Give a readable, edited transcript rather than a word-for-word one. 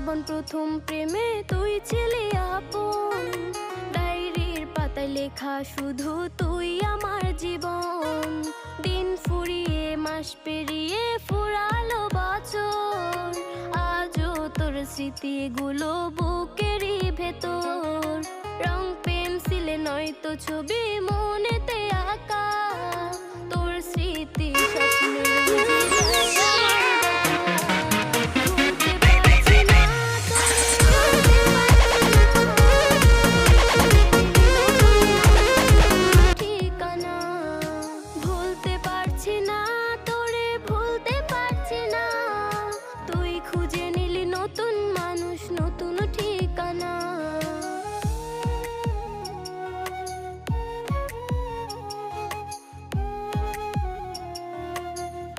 জীবন প্রথম প্রেমে তুই ছিলি আপন, ডায়েরির পাতায় লেখা শুধু তুই আমার জীবন। দিন ফুরিয়ে মাস পেরিয়ে ফুরালো বছর, আজও তোর স্মৃতিগুলো বুকেরই ভেতর। রং পেন্সিলে নয়তো ছবি মনেতে আঁকা, তোর স্মৃতি স্বপ্নে